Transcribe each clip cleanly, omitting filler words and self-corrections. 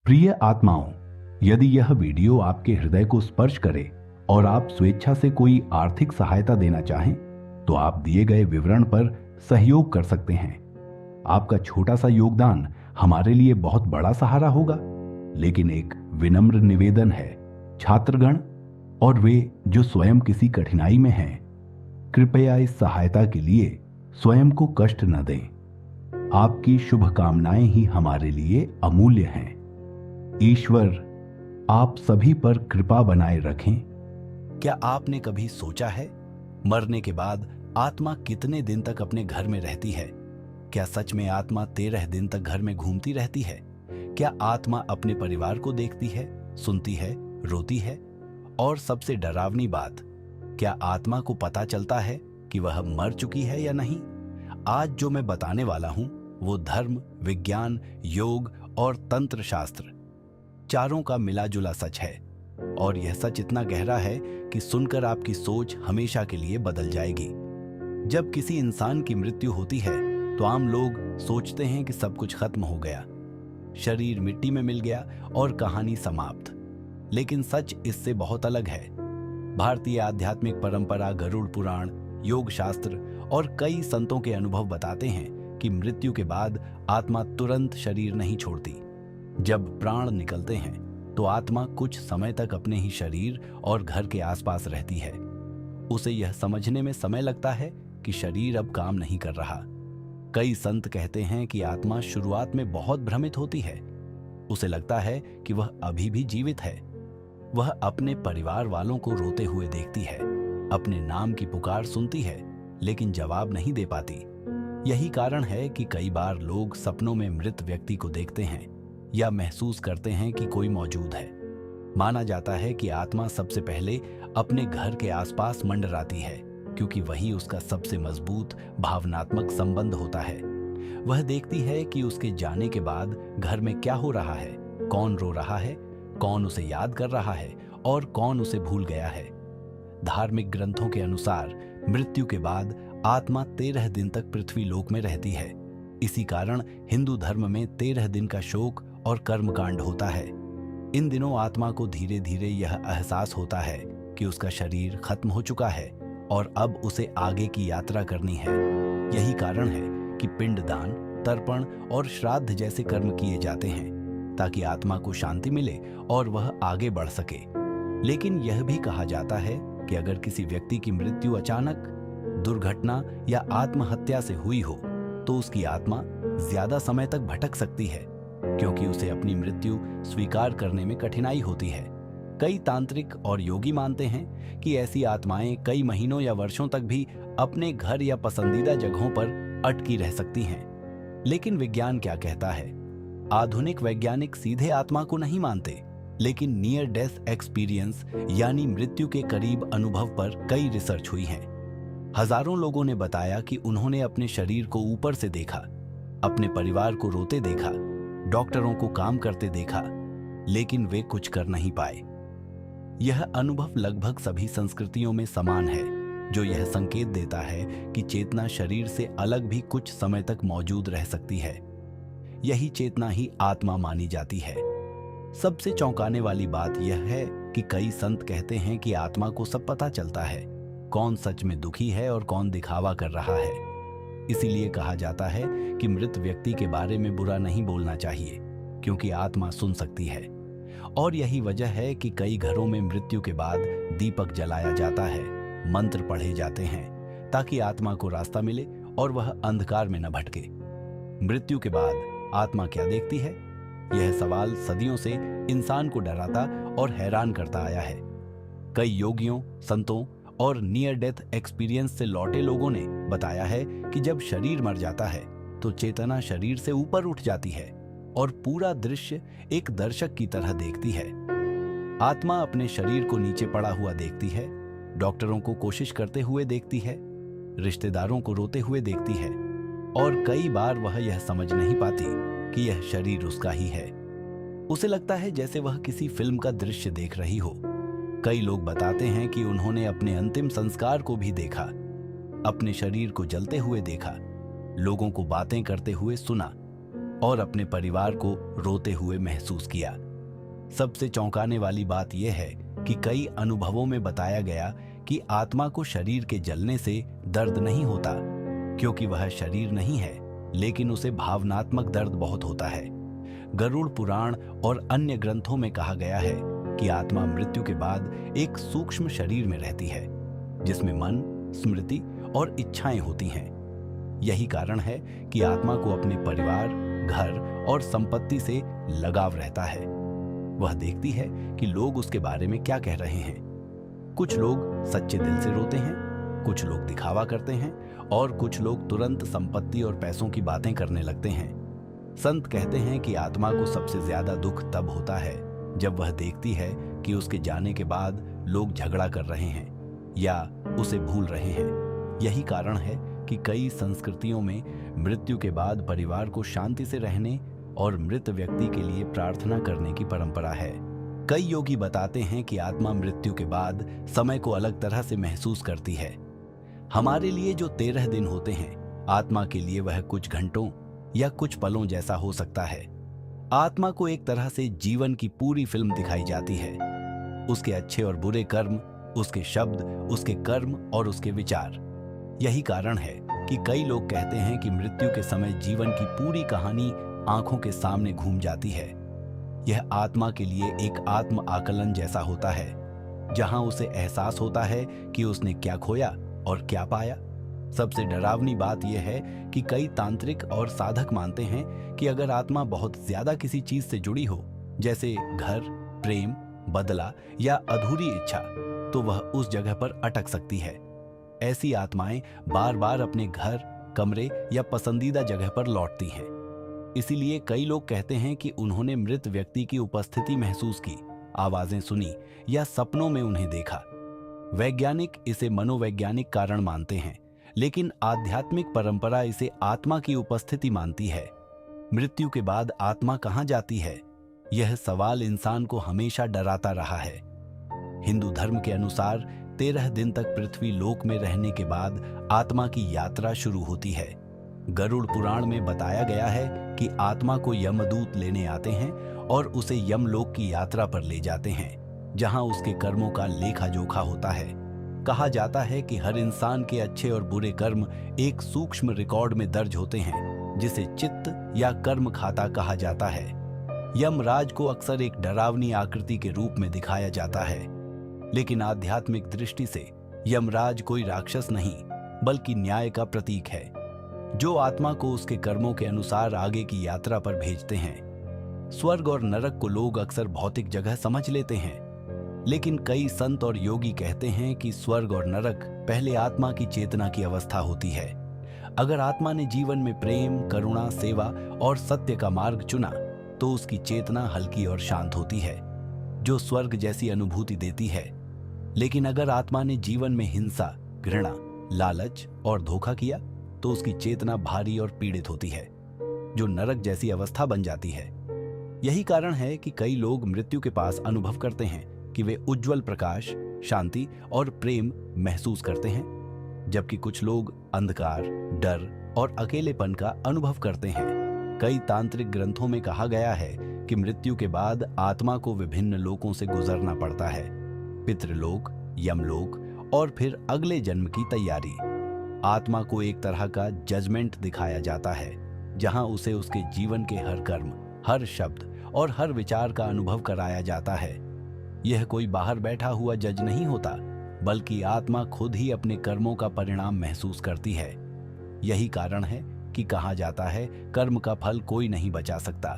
प्रिय आत्माओं, यदि यह वीडियो आपके हृदय को स्पर्श करे और आप स्वेच्छा से कोई आर्थिक सहायता देना चाहें, तो आप दिए गए विवरण पर सहयोग कर सकते हैं। आपका छोटा सा योगदान हमारे लिए बहुत बड़ा सहारा होगा। लेकिन एक विनम्र निवेदन है, छात्रगण और वे जो स्वयं किसी कठिनाई में हैं, कृपया इस सहायता के लिए स्वयं को कष्ट न दें। आपकी शुभकामनाएं ही हमारे लिए अमूल्य हैं। ईश्वर आप सभी पर कृपा बनाए रखें। क्या आपने कभी सोचा है, मरने के बाद आत्मा कितने दिन तक अपने घर में रहती है? क्या सच में आत्मा 13 दिन तक घर में घूमती रहती है? क्या आत्मा अपने परिवार को देखती है, सुनती है, रोती है? और सबसे डरावनी बात, क्या आत्मा को पता चलता है कि वह मर चुकी है या नहीं? आज जो मैं बताने वाला हूं वो धर्म, विज्ञान, योग और तंत्र शास्त्र चारों का मिला जुला सच है। और यह सच इतना गहरा है कि सुनकर आपकी सोच हमेशा के लिए बदल जाएगी। जब किसी इंसान की मृत्यु होती है तो आम लोग सोचते हैं कि सब कुछ खत्म हो गया, शरीर मिट्टी में मिल गया और कहानी समाप्त। लेकिन सच इससे बहुत अलग है। भारतीय आध्यात्मिक परंपरा, गरुड़ पुराण, योग शास्त्र और कई संतों के अनुभव बताते हैं कि मृत्यु के बाद आत्मा तुरंत शरीर नहीं छोड़ती। जब प्राण निकलते हैं तो आत्मा कुछ समय तक अपने ही शरीर और घर के आसपास रहती है। उसे यह समझने में समय लगता है कि शरीर अब काम नहीं कर रहा। कई संत कहते हैं कि आत्मा शुरुआत में बहुत भ्रमित होती है। उसे लगता है कि वह अभी भी जीवित है। वह अपने परिवार वालों को रोते हुए देखती है, अपने नाम की पुकार सुनती है, लेकिन जवाब नहीं दे पाती। यही कारण है कि कई बार लोग सपनों में मृत व्यक्ति को देखते हैं या महसूस करते हैं कि कोई मौजूद है। माना जाता है कि आत्मा सबसे पहले अपने घर के आसपास मंडराती है, क्योंकि वही उसका सबसे मजबूत भावनात्मक संबंध होता है। वह देखती है कि उसके जाने के बाद घर में क्या हो रहा है, कौन रो रहा है, कौन उसे याद कर रहा है और कौन उसे भूल गया है। धार्मिक ग्रंथों के अनुसार मृत्यु के बाद आत्मा 13 दिन तक पृथ्वी लोक में रहती है। इसी कारण हिंदू धर्म में 13 दिन का शोक और कर्मकांड होता है। इन दिनों आत्मा को धीरे धीरे यह एहसास होता है कि उसका शरीर खत्म हो चुका है और अब उसे आगे की यात्रा करनी है। यही कारण है कि पिंडदान, तर्पण और श्राद्ध जैसे कर्म किए जाते हैं ताकि आत्मा को शांति मिले और वह आगे बढ़ सके। लेकिन यह भी कहा जाता है कि अगर किसी व्यक्ति की मृत्यु अचानक, दुर्घटना या आत्महत्या से हुई हो तो उसकी आत्मा ज्यादा समय तक भटक सकती है, क्योंकि उसे अपनी मृत्यु स्वीकार करने में कठिनाई होती है। कई तांत्रिक और योगी मानते हैं कि ऐसी आत्माएं कई महीनों या वर्षों तक भी अपने घर या पसंदीदा जगहों पर अटकी रह सकती हैं। लेकिन विज्ञान क्या कहता है? आधुनिक वैज्ञानिक सीधे आत्मा को नहीं मानते, लेकिन नियर डेथ एक्सपीरियंस यानी मृत्यु के करीब अनुभव पर कई रिसर्च हुई है। हजारों लोगों ने बताया कि उन्होंने अपने शरीर को ऊपर से देखा, अपने परिवार को रोते देखा, डॉक्टरों को काम करते देखा, लेकिन वे कुछ कर नहीं पाए। यह अनुभव लगभग सभी संस्कृतियों में समान है, जो यह संकेत देता है कि चेतना शरीर से अलग भी कुछ समय तक मौजूद रह सकती है। यही चेतना ही आत्मा मानी जाती है। सबसे चौंकाने वाली बात यह है कि कई संत कहते हैं कि आत्मा को सब पता चलता है, कौन सच में दुखी है और कौन दिखावा कर रहा है। इसीलिए कहा जाता है कि मृत व्यक्ति के बारे में बुरा नहीं बोलना चाहिए, क्योंकि आत्मा सुन सकती है। और यही वजह है कि कई घरों में मृत्यु के बाद दीपक जलाया जाता है, मंत्र पढ़े जाते हैं, ताकि आत्मा को रास्ता मिले और वह अंधकार में न भटके। मृत्यु के बाद आत्मा क्या देखती है? यह सवाल सदियों से इंसान को डराता और हैरान करता आया है। कई योगियों, संतों और नियर डेथ एक्सपीरियंस से लौटे लोगों ने बताया है कि जब शरीर मर जाता है तो चेतना शरीर से ऊपर उठ जाती है और पूरा दृश्य एक दर्शक की तरह देखती है। आत्मा अपने शरीर को नीचे पड़ा हुआ देखती है, डॉक्टरों को कोशिश करते हुए देखती है, रिश्तेदारों को रोते हुए देखती है, और कई बार वह यह समझ नहीं पाती कि यह शरीर उसका ही है। उसे लगता है जैसे वह किसी फिल्म का दृश्य देख रही हो। कई लोग बताते हैं कि उन्होंने अपने अंतिम संस्कार को भी देखा, अपने शरीर को जलते हुए देखा, लोगों को बातें करते हुए सुना, और अपने परिवार को रोते हुए महसूस किया। सबसे चौंकाने वाली बात यह है कि कई अनुभवों में बताया गया कि आत्मा को शरीर के जलने से दर्द नहीं होता, क्योंकि वह शरीर नहीं है, लेकिन उसे भावनात्मक दर्द बहुत होता है। गरुड़ पुराण और अन्य ग्रंथों में कहा गया है कि आत्मा मृत्यु के बाद एक सूक्ष्म शरीर में रहती है, जिसमें मन, स्मृति और इच्छाएं होती हैं। यही कारण है कि आत्मा को अपने परिवार, घर और संपत्ति से लगाव रहता है। वह देखती है कि लोग उसके बारे में क्या कह रहे हैं। कुछ लोग सच्चे दिल से रोते हैं, कुछ लोग दिखावा करते हैं और कुछ लोग तुरंत संपत्ति और पैसों की बातें करने लगते हैं। संत कहते हैं कि आत्मा को सबसे ज्यादा दुख तब होता है जब वह देखती है कि उसके जाने के बाद लोग झगड़ा कर रहे हैं या उसे भूल रहे हैं। यही कारण है कि कई संस्कृतियों में मृत्यु के बाद परिवार को शांति से रहने और मृत व्यक्ति के लिए प्रार्थना करने की परंपरा है। कई योगी बताते हैं कि आत्मा मृत्यु के बाद समय को अलग तरह से महसूस करती है। हमारे लिए जो 13 दिन होते हैं, आत्मा के लिए वह कुछ घंटों या कुछ पलों जैसा हो सकता है। आत्मा को एक तरह से जीवन की पूरी फिल्म दिखाई जाती है। उसके अच्छे और बुरे कर्म, उसके शब्द, उसके कर्म और उसके विचार। यही कारण है कि कई लोग कहते हैं कि मृत्यु के समय जीवन की पूरी कहानी आंखों के सामने घूम जाती है। यह आत्मा के लिए एक आत्म आकलन जैसा होता है, जहां उसे एहसास होता है कि उसने क्या खोया और क्या पाया। सबसे डरावनी बात यह है कि कई तांत्रिक और साधक मानते हैं कि अगर आत्मा बहुत ज्यादा किसी चीज से जुड़ी हो, जैसे घर, प्रेम, बदला या अधूरी इच्छा, तो वह उस जगह पर अटक सकती है। ऐसी आत्माएं बार बार अपने घर, कमरे या पसंदीदा जगह पर लौटती हैं। इसीलिए कई लोग कहते हैं कि उन्होंने मृत व्यक्ति की उपस्थिति महसूस की, आवाजें सुनी या सपनों में उन्हें देखा। वैज्ञानिक इसे मनोवैज्ञानिक कारण मानते हैं, लेकिन आध्यात्मिक परंपरा इसे आत्मा की उपस्थिति मानती है। मृत्यु के बाद आत्मा कहां जाती है, यह सवाल इंसान को हमेशा डराता रहा है। हिंदू धर्म के अनुसार 13 दिन तक पृथ्वी लोक में रहने के बाद आत्मा की यात्रा शुरू होती है। गरुड़ पुराण में बताया गया है कि आत्मा को यमदूत लेने आते हैं और उसे यमलोक की यात्रा पर ले जाते हैं, जहां उसके कर्मों का लेखा जोखा होता है। कहा जाता है कि हर इंसान के अच्छे और बुरे कर्म एक सूक्ष्म रिकॉर्ड में दर्ज होते हैं, जिसे चित्त या कर्म खाता कहा जाता है। यमराज को अक्सर एक डरावनी आकृति के रूप में दिखाया जाता है, लेकिन आध्यात्मिक दृष्टि से यमराज कोई राक्षस नहीं, बल्कि न्याय का प्रतीक है, जो आत्मा को उसके कर्मों के अनुसार आगे की यात्रा पर भेजते हैं। स्वर्ग और नरक को लोग अक्सर भौतिक जगह समझ लेते हैं, लेकिन कई संत और योगी कहते हैं कि स्वर्ग और नरक पहले आत्मा की चेतना की अवस्था होती है। अगर आत्मा ने जीवन में प्रेम, करुणा, सेवा और सत्य का मार्ग चुना, तो उसकी चेतना हल्की और शांत होती है, जो स्वर्ग जैसी अनुभूति देती है। लेकिन अगर आत्मा ने जीवन में हिंसा, घृणा, लालच और धोखा किया, तो उसकी चेतना भारी और पीड़ित होती है, जो नरक जैसी अवस्था बन जाती है। यही कारण है कि कई लोग मृत्यु के पास अनुभव करते हैं कि वे उज्जवल प्रकाश, शांति और प्रेम महसूस करते हैं, जबकि कुछ लोग अंधकार, डर और अकेलेपन का अनुभव करते हैं। कई तांत्रिक ग्रंथों में कहा गया है कि मृत्यु के बाद आत्मा को विभिन्न लोकों से गुजरना पड़ता है, पितृलोक, यमलोक और फिर अगले जन्म की तैयारी। आत्मा को एक तरह का जजमेंट दिखाया जाता है, जहां उसे उसके जीवन के हर कर्म, हर शब्द और हर विचार का अनुभव कराया जाता है। यह कोई बाहर बैठा हुआ जज नहीं होता, बल्कि आत्मा खुद ही अपने कर्मों का परिणाम महसूस करती है। यही कारण है कि कहा जाता है, कर्म का फल कोई नहीं बचा सकता।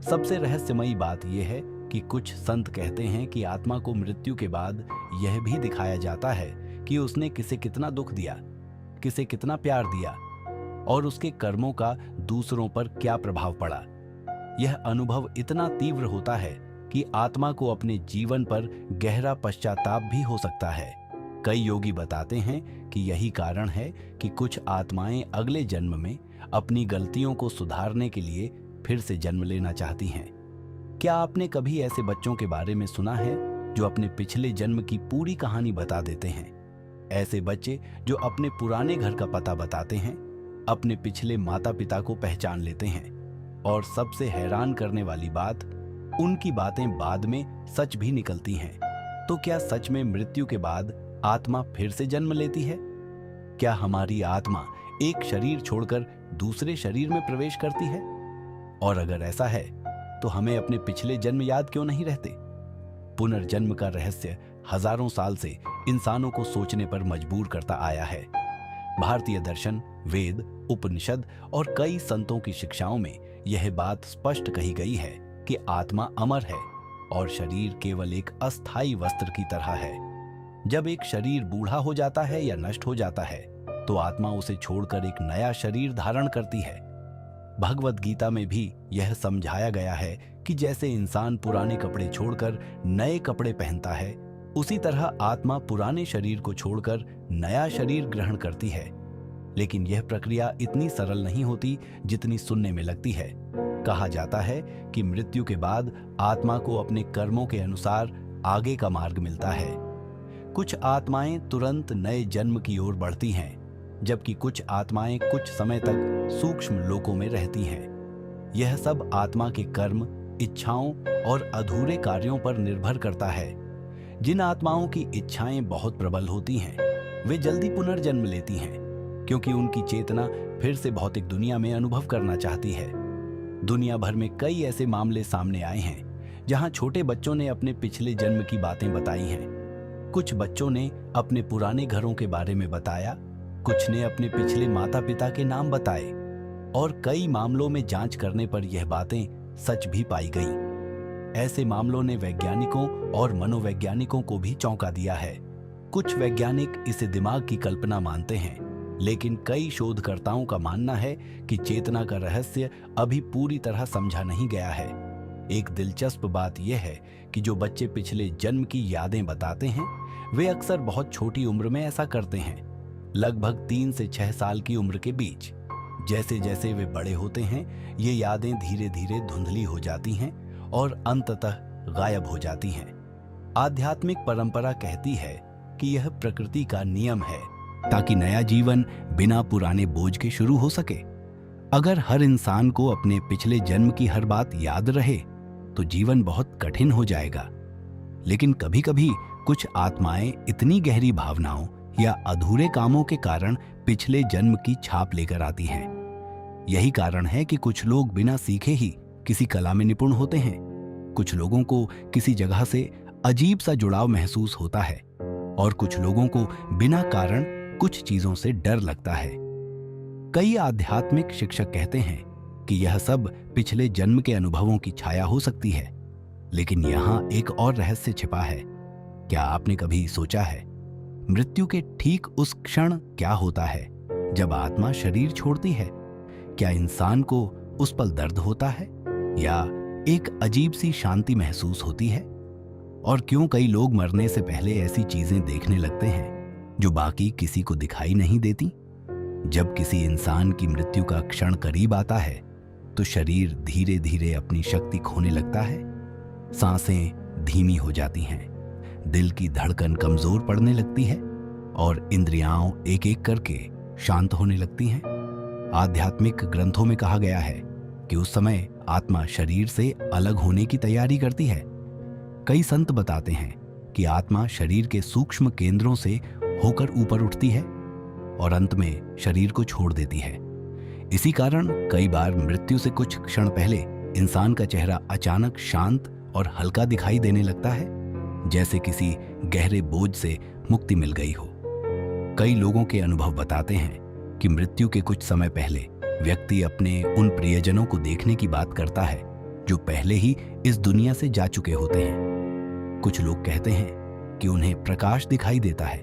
सबसे रहस्यमयी बात यह है कि कुछ संत कहते हैं कि आत्मा को मृत्यु के बाद यह भी दिखाया जाता है कि उसने किसे कितना दुख दिया, किसे कितना प्यार दिया और उसके कर्मों का दूसरों पर क्या प्रभाव पड़ा। यह अनुभव इतना तीव्र होता है कि आत्मा को अपने जीवन पर गहरा पश्चाताप भी हो सकता है। कई योगी बताते हैं कि यही कारण है कि कुछ आत्माएं अगले जन्म में अपनी गलतियों को सुधारने के लिए फिर से जन्म लेना चाहती हैं। क्या आपने कभी ऐसे बच्चों के बारे में सुना है जो अपने पिछले जन्म की पूरी कहानी बता देते हैं? ऐसे बच्चे जो अपने पुराने घर का पता बताते हैं, अपने पिछले माता पिता को पहचान लेते हैं और सबसे हैरान करने वाली बात, उनकी बातें बाद में सच भी निकलती हैं। तो क्या सच में मृत्यु के बाद आत्मा फिर से जन्म लेती है? क्या हमारी आत्मा एक शरीर छोड़कर दूसरे शरीर में प्रवेश करती है? और अगर ऐसा है तो हमें अपने पिछले जन्म याद क्यों नहीं रहते? पुनर्जन्म का रहस्य हजारों साल से इंसानों को सोचने पर मजबूर करता आया है। भारतीय दर्शन, वेद, उपनिषद और कई संतों की शिक्षाओं में यह बात स्पष्ट कही गई है कि आत्मा अमर है और शरीर केवल एक अस्थायी वस्त्र की तरह है। जब एक शरीर बूढ़ा हो जाता है या नष्ट हो जाता है तो आत्मा उसे छोड़कर एक नया शरीर धारण करती है। भगवद गीता में भी यह समझाया गया है कि जैसे इंसान पुराने कपड़े छोड़कर नए कपड़े पहनता है, उसी तरह आत्मा पुराने शरीर को छोड़कर नया शरीर ग्रहण करती है। लेकिन यह प्रक्रिया इतनी सरल नहीं होती जितनी सुनने में लगती है। कहा जाता है कि मृत्यु के बाद आत्मा को अपने कर्मों के अनुसार आगे का मार्ग मिलता है। कुछ आत्माएं तुरंत नए जन्म की ओर बढ़ती हैं, जबकि कुछ आत्माएं कुछ समय तक सूक्ष्म लोकों में रहती हैं। यह सब आत्मा के कर्म, इच्छाओं और अधूरे कार्यों पर निर्भर करता है। जिन आत्माओं की इच्छाएं बहुत प्रबल होती हैं, वे जल्दी पुनर्जन्म लेती हैं, क्योंकि उनकी चेतना फिर से भौतिक दुनिया में अनुभव करना चाहती है। दुनिया भर में कई ऐसे मामले सामने आए हैं जहां छोटे बच्चों ने अपने पिछले जन्म की बातें बताई हैं। कुछ बच्चों ने अपने पुराने घरों के बारे में बताया, कुछ ने अपने पिछले माता पिता के नाम बताए और कई मामलों में जांच करने पर यह बातें सच भी पाई गईं। ऐसे मामलों ने वैज्ञानिकों और मनोवैज्ञानिकों को भी चौंका दिया है। कुछ वैज्ञानिक इसे दिमाग की कल्पना मानते हैं, लेकिन कई शोधकर्ताओं का मानना है कि चेतना का रहस्य अभी पूरी तरह समझा नहीं गया है। एक दिलचस्प बात यह है कि जो बच्चे पिछले जन्म की यादें बताते हैं, वे अक्सर बहुत छोटी उम्र में ऐसा करते हैं, लगभग 3 से 6 साल की उम्र के बीच। जैसे जैसे वे बड़े होते हैं, ये यादें धीरे धीरे धुंधली हो जाती हैं और अंततः गायब हो जाती हैं। आध्यात्मिक परंपरा कहती है कि यह प्रकृति का नियम है, ताकि नया जीवन बिना पुराने बोझ के शुरू हो सके। अगर हर इंसान को अपने पिछले जन्म की हर बात याद रहे तो जीवन बहुत कठिन हो जाएगा। लेकिन कभी कभी कुछ आत्माएं इतनी गहरी भावनाओं या अधूरे कामों के कारण पिछले जन्म की छाप लेकर आती हैं। यही कारण है कि कुछ लोग बिना सीखे ही किसी कला में निपुण होते हैं। कुछ लोगों को किसी जगह से अजीब सा जुड़ाव महसूस होता है और कुछ लोगों को बिना कारण कुछ चीजों से डर लगता है। कई आध्यात्मिक शिक्षक कहते हैं कि यह सब पिछले जन्म के अनुभवों की छाया हो सकती है। लेकिन यहाँ एक और रहस्य छिपा है। क्या आपने कभी सोचा है, मृत्यु के ठीक उस क्षण क्या होता है जब आत्मा शरीर छोड़ती है? क्या इंसान को उस पल दर्द होता है या एक अजीब सी शांति महसूस होती है? और क्यों कई लोग मरने से पहले ऐसी चीजें देखने लगते हैं जो बाकी किसी को दिखाई नहीं देती? जब किसी इंसान की मृत्यु का क्षण करीब आता है तो शरीर धीरे धीरे अपनी शक्ति खोने लगता है। सांसें धीमी हो जाती हैं, दिल की धड़कन कमजोर पड़ने लगती है और इंद्रियां एक एक करके शांत होने लगती हैं। आध्यात्मिक ग्रंथों में कहा गया है कि उस समय आत्मा शरीर से अलग होने की तैयारी करती है। कई संत बताते हैं कि आत्मा शरीर के सूक्ष्म केंद्रों से होकर ऊपर उठती है और अंत में शरीर को छोड़ देती है। इसी कारण कई बार मृत्यु से कुछ क्षण पहले इंसान का चेहरा अचानक शांत और हल्का दिखाई देने लगता है, जैसे किसी गहरे बोझ से मुक्ति मिल गई हो। कई लोगों के अनुभव बताते हैं कि मृत्यु के कुछ समय पहले व्यक्ति अपने उन प्रियजनों को देखने की बात करता है जो पहले ही इस दुनिया से जा चुके होते हैं। कुछ लोग कहते हैं कि उन्हें प्रकाश दिखाई देता है,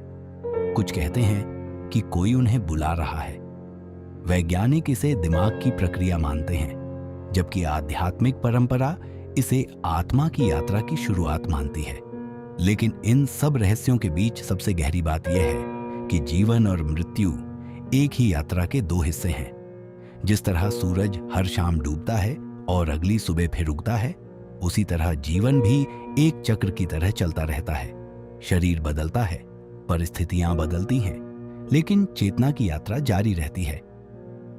कुछ कहते हैं कि कोई उन्हें बुला रहा है। वैज्ञानिक इसे दिमाग की प्रक्रिया मानते हैं, जबकि आध्यात्मिक परंपरा इसे आत्मा की यात्रा की शुरुआत मानती है। लेकिन इन सब रहस्यों के बीच सबसे गहरी बात यह है कि जीवन और मृत्यु एक ही यात्रा के 2 हिस्से हैं। जिस तरह सूरज हर शाम डूबता है और अगली सुबह फिर उगता है, उसी तरह जीवन भी एक चक्र की तरह चलता रहता है। शरीर बदलता है, परिस्थितियां बदलती हैं, लेकिन चेतना की यात्रा जारी रहती है।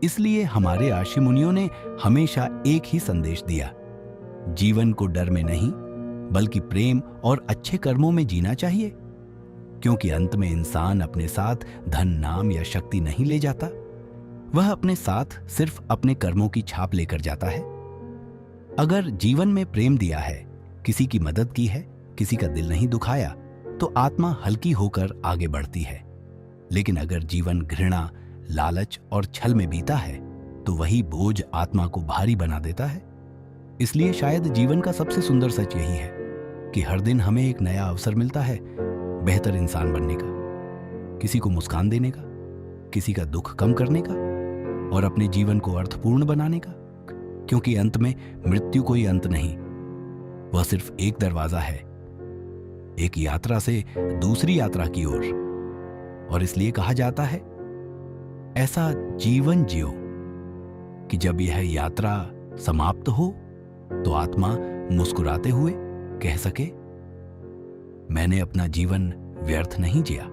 इसलिए हमारे ऋषि मुनियों ने हमेशा एक ही संदेश दिया, जीवन को डर में नहीं बल्कि प्रेम और अच्छे कर्मों में जीना चाहिए, क्योंकि अंत में इंसान अपने साथ धन, नाम या शक्ति नहीं ले जाता, वह अपने साथ सिर्फ अपने कर्मों की छाप लेकर जाता है। अगर जीवन में प्रेम दिया है, किसी की मदद की है, किसी का दिल नहीं दुखाया, तो आत्मा हल्की होकर आगे बढ़ती है। लेकिन अगर जीवन घृणा, लालच और छल में बीता है, तो वही बोझ आत्मा को भारी बना देता है। इसलिए शायद जीवन का सबसे सुंदर सच यही है कि हर दिन हमें एक नया अवसर मिलता है बेहतर इंसान बनने का, किसी को मुस्कान देने का, किसी का दुख कम करने का और अपने जीवन को अर्थपूर्ण बनाने का। क्योंकि अंत में मृत्यु कोई अंत नहीं, वह सिर्फ एक दरवाजा है, एक यात्रा से दूसरी यात्रा की ओर। और इसलिए कहा जाता है, ऐसा जीवन जियो कि जब यह यात्रा समाप्त हो तो आत्मा मुस्कुराते हुए कह सके, मैंने अपना जीवन व्यर्थ नहीं जिया।